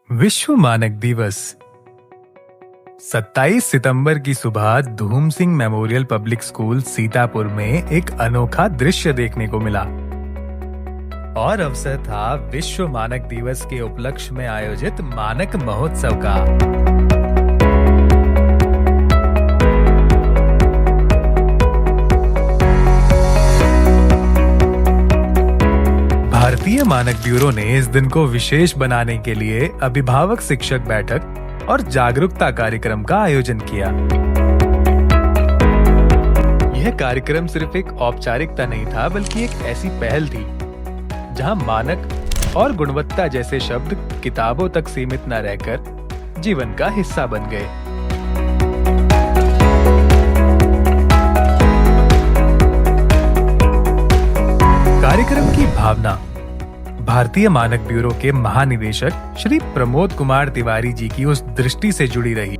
विश्व मानक दिवस 27 सितंबर की सुबह धूम Singh memorial public school Sitapur में एक अनोखा दृश्य देखने को मिला और अवसर था विश्व मानक दिवस के उपलक्ष्य में आयोजित मानक महोत्सव का। भारतीय मानक ब्यूरो ने इस दिन को विशेष बनाने के लिए अभिभावक शिक्षक बैठक और जागरूकता कार्यक्रम का आयोजन किया। यह कार्यक्रम सिर्फ एक औपचारिकता नहीं था, बल्कि एक ऐसी पहल थी जहां मानक और गुणवत्ता जैसे शब्द किताबों तक सीमित न रहकर जीवन का हिस्सा बन गए। कार्यक्रम की भावना भारतीय मानक ब्यूरो के महानिदेशक श्री प्रमोद कुमार तिवारी जी की उस दृष्टि से जुड़ी रही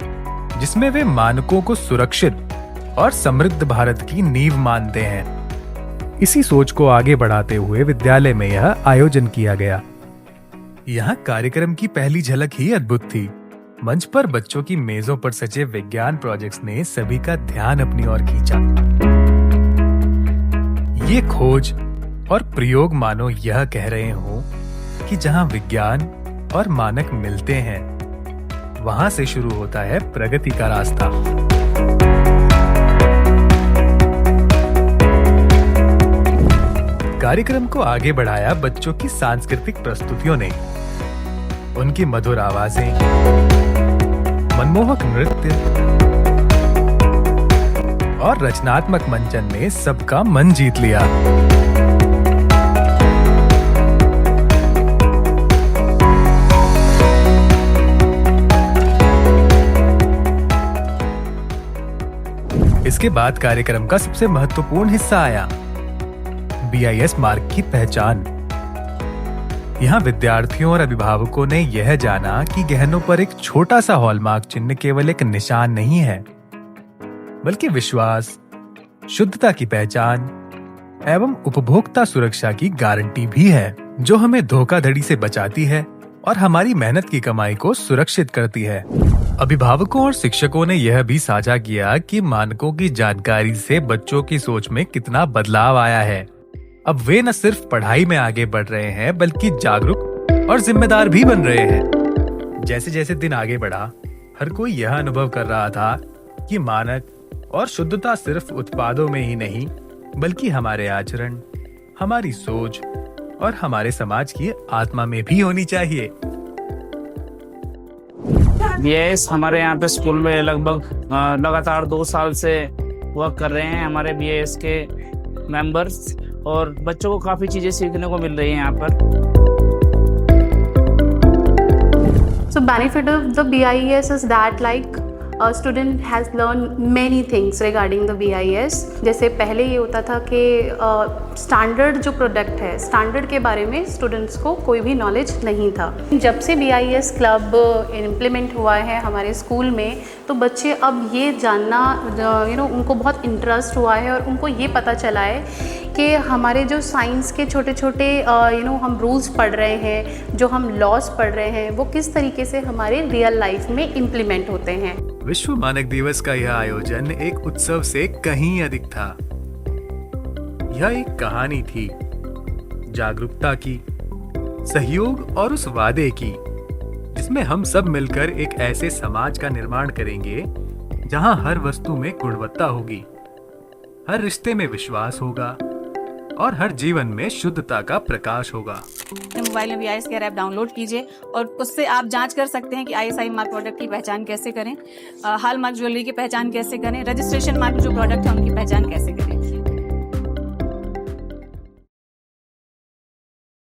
जिसमें वे मानकों को सुरक्षित और समृद्ध भारत की नींव मानते हैं। इसी सोच को आगे बढ़ाते हुए विद्यालय में यह आयोजन किया गया। यहाँ कार्यक्रम की पहली झलक ही अद्भुत थी। मंच पर बच्चों की मेजों पर सजे विज्ञान प्रोजेक्ट्स ने सभी का ध्यान अपनी ओर खींचा। ये खोज और प्रयोग मानो यह कह रहे हों कि जहां विज्ञान और मानक मिलते हैं, वहां से शुरू होता है प्रगति का रास्ता। कार्यक्रम को आगे बढ़ाया बच्चों की सांस्कृतिक प्रस्तुतियों ने। उनकी मधुर आवाजें, मनमोहक नृत्य और रचनात्मक मंचन ने सबका मन जीत लिया। इसके बाद कार्यक्रम का सबसे महत्वपूर्ण हिस्सा आया, BIS मार्क की पहचान। यहाँ विद्यार्थियों और अभिभावकों ने यह जाना कि गहनों पर एक छोटा सा हॉलमार्क चिन्ह केवल एक निशान नहीं है, बल्कि विश्वास, शुद्धता की पहचान एवं उपभोक्ता सुरक्षा की गारंटी भी है, जो हमें धोखाधड़ी से बचाती है और हमारी मेहनत की कमाई को सुरक्षित करती है। अभिभावकों और शिक्षकों ने यह भी साझा किया कि मानकों की जानकारी से बच्चों की सोच में कितना बदलाव आया है। अब वे न सिर्फ पढ़ाई में आगे बढ़ रहे हैं, बल्कि जागरूक और जिम्मेदार भी बन रहे हैं। जैसे जैसे दिन आगे बढ़ा, हर कोई यह अनुभव कर रहा था कि मानक और शुद्धता सिर्फ उत्पादों में ही नहीं, बल्कि हमारे आचरण, हमारी सोच और हमारे समाज की आत्मा में भी होनी चाहिए। BIS हमारे यहाँ पे स्कूल में लगभग लगातार 2 साल से वर्क कर रहे हैं हमारे BIS के मेंबर्स, और बच्चों को काफ़ी चीज़ें सीखने को मिल रही हैं यहाँ पर। So benefit of the BIS is that like a student has learned many things regarding the BIS। जैसे पहले ये होता था कि स्टैंडर्ड जो प्रोडक्ट है, स्टैंडर्ड के बारे में स्टूडेंट्स को कोई भी नॉलेज नहीं था। जब से BIS क्लब इम्प्लीमेंट हुआ है हमारे स्कूल में, तो बच्चे अब ये जानना उनको बहुत इंटरेस्ट हुआ है और उनको ये पता चला है कि हमारे जो साइंस के छोटे छोटे हम रूल्स पढ़ रहे हैं, जो हम लॉस पढ़ रहे हैं, वो किस तरीके से हमारे रियल लाइफ में इम्प्लीमेंट होते हैं। विश्व मानक दिवस का यह आयोजन एक उत्सव से कहीं अधिक था। यह एक कहानी थी, जागरूकता की, सहयोग और उस वादे की, जिसमें हम सब मिलकर एक ऐसे समाज का निर्माण करेंगे जहां हर वस्तु में गुणवत्ता होगी, हर रिश्ते में विश्वास होगा और हर जीवन में शुद्धता का प्रकाश होगा। मोबाइल में BIS केयर ऐप डाउनलोड कीजिए और उससे आप जांच कर सकते हैं कि ISI मार्क प्रोडक्ट की पहचान कैसे करें, हॉलमार्क ज्वेलरी की पहचान कैसे करें, रजिस्ट्रेशन मार्क जो प्रोडक्ट है उनकी पहचान कैसे करें।